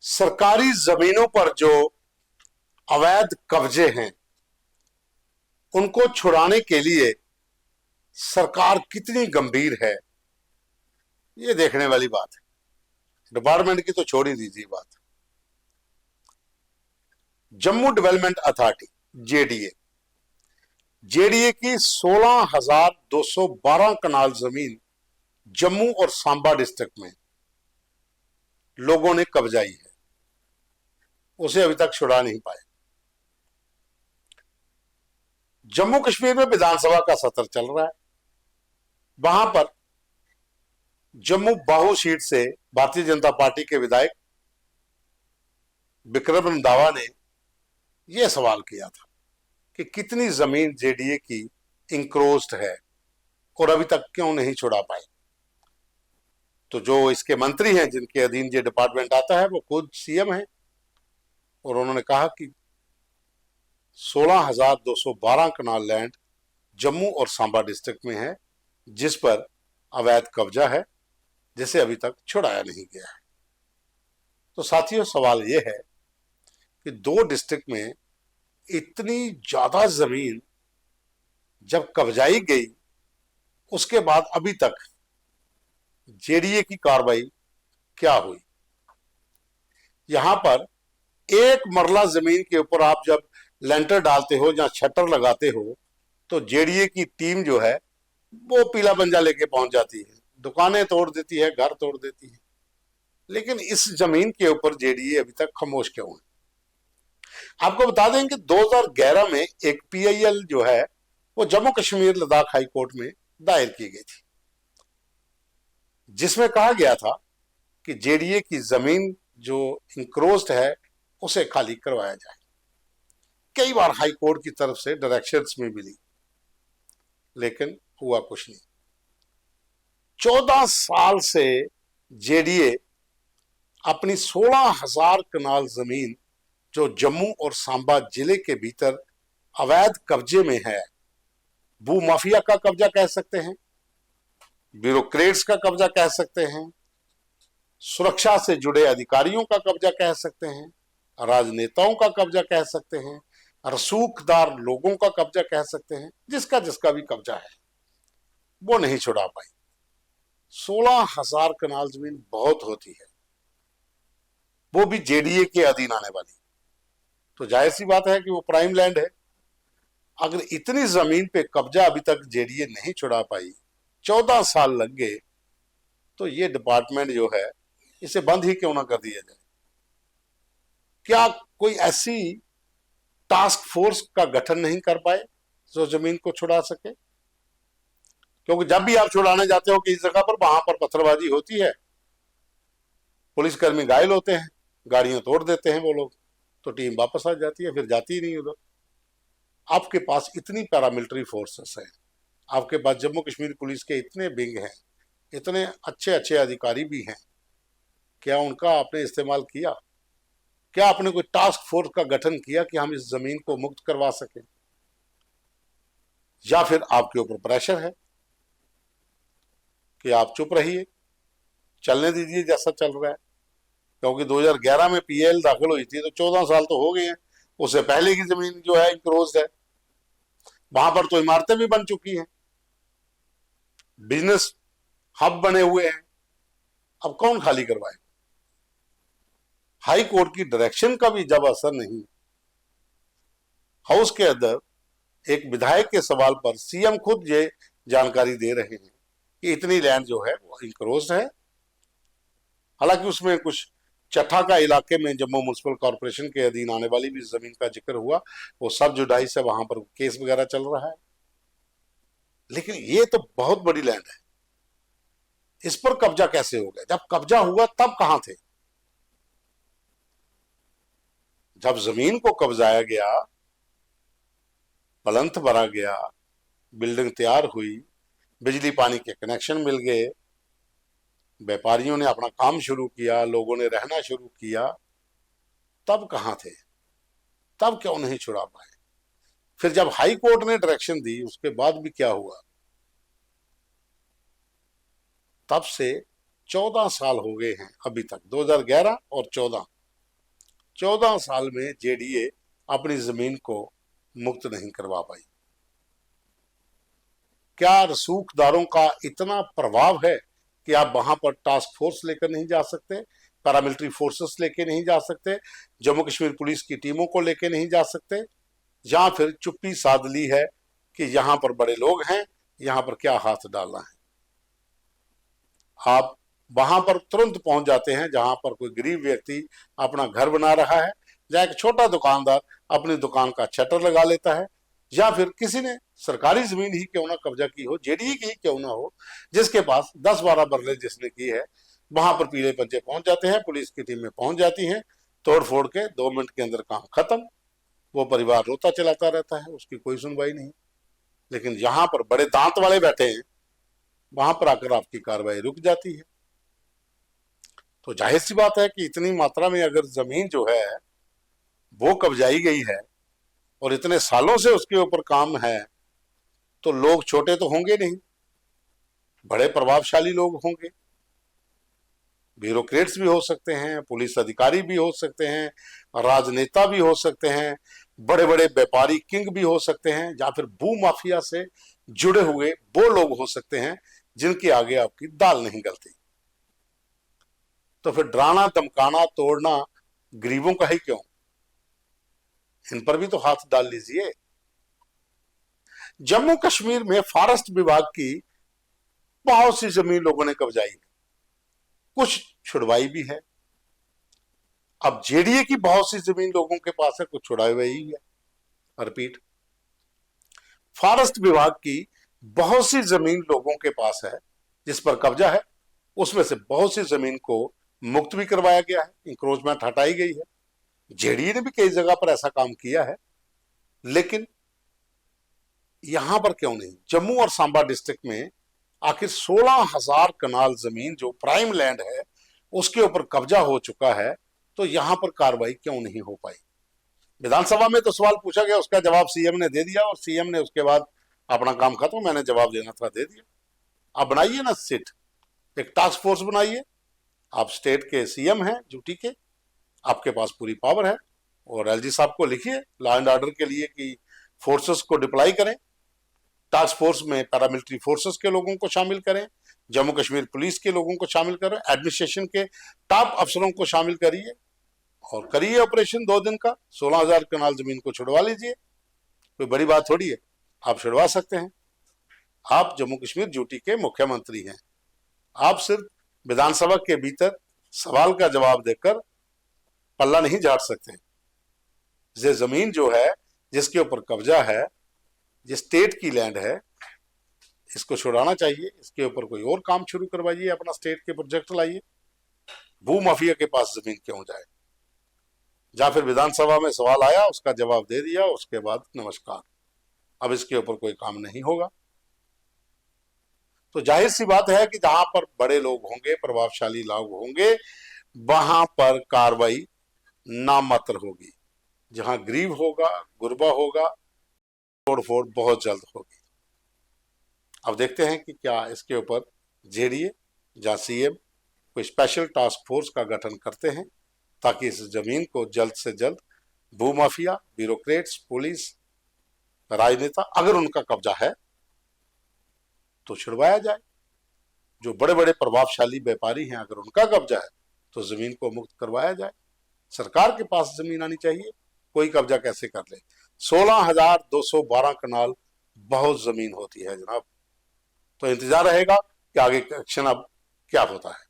सरकारी जमीनों पर जो अवैध कब्जे हैं उनको छुड़ाने के लिए सरकार कितनी गंभीर है, ये देखने वाली बात है। डिपार्टमेंट की तो छोड़ ही दीजिए बात। Jammu development authority JDA JDA की 16,212 कनाल जमीन जम्मू और सांबा डिस्ट्रिक्ट में लोगों ने कब्जाई है, उसे अभी तक छुड़ा नहीं पाए। जम्मू कश्मीर में विधानसभा का सत्र चल रहा है। वहां पर जम्मू बाहू सीट से भारतीय जनता पार्टी के विधायक विक्रम रंधावा ने यह सवाल किया था कि कितनी जमीन जेडीए की इंक्रोज्ड है और अभी तक क्यों नहीं छुड़ा पाए। तो जो इसके मंत्री हैं जिनके अधीन ये डिपार्टमेंट आता है वो खुद सीएम है और उन्होंने कहा कि 16,212 कनाल लैंड जम्मू और सांबा डिस्ट्रिक्ट में है जिस पर अवैध कब्जा है, जिसे अभी तक छुड़ाया नहीं गया है। तो साथियों, सवाल यह है कि दो डिस्ट्रिक्ट में इतनी ज्यादा जमीन जब कब्जाई गई, उसके बाद अभी तक जेडीए की कार्रवाई क्या हुई। यहां पर एक मरला जमीन के ऊपर आप जब लेंटर डालते हो या शटर लगाते हो तो जेडीए की टीम जो है वो पीला पंजा लेके पहुंच जाती है, दुकानें तोड़ देती है, घर तोड़ देती है। लेकिन इस जमीन के ऊपर जेडीए अभी तक खामोश क्यों है? आपको बता दें कि 2011 में एक पीआईएल जो है वो जम्मू कश्मीर लद्दाख हाई कोर्ट में दायर की गई थी, जिसमें कहा गया था कि जेडीए की जमीन जो इंक्रोज्ड है उसे खाली करवाया जाए। कई बार हाई कोर्ट की तरफ से डायरेक्शंस में मिली, लेकिन हुआ कुछ नहीं। 14 साल से जेडीए अपनी 16,000 कनाल जमीन जो जम्मू और सांबा जिले के भीतर अवैध कब्जे में है, भू माफिया का कब्जा कह सकते हैं, ब्यूरोक्रेट्स का कब्जा कह सकते हैं, सुरक्षा से जुड़े अधिकारियों का कब्जा कह सकते हैं, राजनेताओं का कब्जा कह सकते हैं, रसूखदार लोगों का कब्जा कह सकते हैं, जिसका जिसका भी कब्जा है वो नहीं छुड़ा पाई। 16,000 कनाल जमीन बहुत होती है, वो भी जेडीए के अधीन आने वाली। तो जाहिर सी बात है कि वो प्राइम लैंड है। अगर इतनी जमीन पे कब्जा अभी तक जेडीए नहीं छुड़ा पाई, 14 साल लग गए, तो ये डिपार्टमेंट जो है इसे बंद ही क्यों ना कर दिया जाए। क्या कोई ऐसी टास्क फोर्स का गठन नहीं कर पाए जो जमीन को छुड़ा सके? क्योंकि जब भी आप छुड़ाने जाते हो किसी जगह पर, वहां पर पत्थरबाजी होती है, पुलिसकर्मी घायल होते हैं, गाड़ियां तोड़ देते हैं वो लोग, तो टीम वापस आ जाती है, फिर जाती ही नहीं उधर। आपके पास इतनी पैरामिलिट्री फोर्सेस हैं, आपके पास जम्मू कश्मीर पुलिस के इतने विंग हैं, इतने अच्छे अच्छे अधिकारी भी हैं, क्या उनका आपने इस्तेमाल किया? क्या आपने कोई टास्क फोर्स का गठन किया कि हम इस जमीन को मुक्त करवा सकें? या फिर आपके ऊपर प्रेशर है कि आप चुप रहिए, चलने दीजिए जैसा चल रहा है? क्योंकि 2011 में पीएल दाखिल हुई थी तो 14 साल तो हो गए हैं, उससे पहले की जमीन जो है इंक्रोज है, वहां पर तो इमारतें भी बन चुकी हैं, बिजनेस हब बने हुए हैं, अब कौन खाली करवाए? हाई कोर्ट की डायरेक्शन का भी जब असर नहीं, हाउस के अंदर एक विधायक के सवाल पर सीएम खुद ये जानकारी दे रहे हैं कि इतनी लैंड जो है वो इंक्रोज है। हालांकि उसमें कुछ चट्ठा का इलाके में जम्मू म्युनिसिपल कॉर्पोरेशन के अधीन आने वाली भी जमीन का जिक्र हुआ, वो सब जुदाई से वहां पर केस वगैरह चल रहा है। लेकिन ये तो बहुत बड़ी लैंड है, इस पर कब्जा कैसे हो गया? जब कब्जा हुआ तब कहां थे? जब जमीन को कब्जाया गया, प्लंथ भरा गया, बिल्डिंग तैयार हुई, बिजली पानी के कनेक्शन मिल गए, व्यापारियों ने अपना काम शुरू किया, लोगों ने रहना शुरू किया, तब कहां थे? तब क्यों नहीं छुड़ा पाए? फिर जब हाई कोर्ट ने डायरेक्शन दी उसके बाद भी क्या हुआ? तब से 14 साल हो गए हैं अभी तक, 2011 और 14, 14 साल में जेडीए अपनी जमीन को मुक्त नहीं करवा पाई। क्या रसूखदारों का इतना प्रभाव है कि आप वहां पर टास्क फोर्स लेकर नहीं जा सकते, पैरामिलिट्री फोर्सेस लेके नहीं जा सकते, जम्मू कश्मीर पुलिस की टीमों को लेके नहीं जा सकते, या फिर चुप्पी साध ली है कि यहां पर बड़े लोग हैं, यहां पर क्या हाथ डालना है। आप वहां पर तुरंत पहुंच जाते हैं जहां पर कोई गरीब व्यक्ति अपना घर बना रहा है, या एक छोटा दुकानदार अपनी दुकान का शटर लगा लेता है, या फिर किसी ने सरकारी जमीन ही क्यों ना कब्जा की हो, जेडीए की ही क्यों ना हो, जिसके पास 10-12 बरले जिसने की है, वहां पर पीले पंजे पहुंच जाते हैं, पुलिस की टीमें पहुंच जाती हैं, तोड़ फोड़ के 2 मिनट के अंदर काम खत्म। वो परिवार रोता चलाता रहता है, उसकी कोई सुनवाई नहीं। लेकिन यहां पर बड़े दांत वाले बैठे हैं, वहां पर आकर आपकी कार्रवाई रुक जाती है। तो जाहिर सी बात है कि इतनी मात्रा में अगर जमीन जो है वो कब्जाई गई है और इतने सालों से उसके ऊपर काम है, तो लोग छोटे तो होंगे नहीं, बड़े प्रभावशाली लोग होंगे। ब्यूरोक्रेट्स भी हो सकते हैं, पुलिस अधिकारी भी हो सकते हैं, राजनेता भी हो सकते हैं, बड़े बड़े व्यापारी किंग भी हो सकते हैं, या फिर भू माफिया से जुड़े हुए वो लोग हो सकते हैं जिनके आगे आपकी दाल नहीं गलती। तो फिर डराना, धमकाना, तोड़ना गरीबों का ही क्यों? इन पर भी तो हाथ डाल लीजिए। जम्मू कश्मीर में फॉरेस्ट विभाग की बहुत सी जमीन लोगों ने कब्जाई है, कुछ छुड़वाई भी है। अब जेडीए की बहुत सी जमीन लोगों के पास है, कुछ छुड़ाई हुई है। रिपीट, फॉरेस्ट विभाग की बहुत सी जमीन लोगों के पास है जिस पर कब्जा है, उसमें से बहुत सी जमीन को मुक्त भी करवाया गया है, इंक्रोचमेंट हटाई गई है। जेडीए ने भी कई जगह पर ऐसा काम किया है, लेकिन यहां पर क्यों नहीं? जम्मू और सांबा डिस्ट्रिक्ट में आखिर 16,000 कनाल जमीन जो प्राइम लैंड है उसके ऊपर कब्जा हो चुका है, तो यहां पर कार्रवाई क्यों नहीं हो पाई? विधानसभा में तो सवाल पूछा गया, उसका जवाब सीएम ने दे दिया, और सीएम ने उसके बाद अपना काम खत्म, मैंने जवाब देना था दे दिया। आप बनाइए ना सिट, एक टास्क फोर्स बनाइए, आप स्टेट के सीएम हैं ड्यूटी के, आपके पास पूरी पावर है, और एलजी साहब को लिखिए लॉ एंड ऑर्डर के लिए कि फोर्सेस को डिप्लॉय करें, टास्क फोर्स में पैरामिलिट्री फोर्सेस के लोगों को शामिल करें, जम्मू कश्मीर पुलिस के लोगों को शामिल करें, एडमिनिस्ट्रेशन के टॉप अफसरों को शामिल करिए और करिए ऑपरेशन 2 दिन का। 16,000 कनाल जमीन को छुड़वा लीजिए, कोई बड़ी बात थोड़ी है, आप छुड़वा सकते हैं। आप जम्मू कश्मीर ड्यूटी के मुख्यमंत्री हैं, आप सिर्फ विधानसभा के भीतर सवाल का जवाब देकर पल्ला नहीं झाड़ सकते। ये जमीन जो है जिसके ऊपर कब्जा है, ये स्टेट की लैंड है, इसको छुड़ाना चाहिए, इसके ऊपर कोई और काम शुरू करवाइए, अपना स्टेट के प्रोजेक्ट लाइए। भू माफिया के पास जमीन क्यों जाए? या फिर विधानसभा में सवाल आया, उसका जवाब दे दिया, उसके बाद नमस्कार, अब इसके ऊपर कोई काम नहीं होगा। तो जाहिर सी बात है कि जहां पर बड़े लोग होंगे, प्रभावशाली लोग होंगे, वहां पर कार्रवाई नामात्र होगी। जहां गरीब होगा, गुरबा होगा, तोड़फोड़ बहुत जल्द होगी। अब देखते हैं कि क्या इसके ऊपर जेडीए या सीएम कोई स्पेशल टास्क फोर्स का गठन करते हैं, ताकि इस जमीन को जल्द से जल्द भूमाफिया, ब्यूरोक्रेट्स, पुलिस, राजनेता, अगर उनका कब्जा है तो छुड़वाया जाए। जो बड़े बड़े प्रभावशाली व्यापारी हैं, अगर उनका कब्जा है तो जमीन को मुक्त करवाया जाए। सरकार के पास जमीन आनी चाहिए, कोई कब्जा कैसे कर ले? 16,212 कनाल बहुत जमीन होती है जनाब। तो इंतजार रहेगा कि आगे एक्शन अब क्या होता है।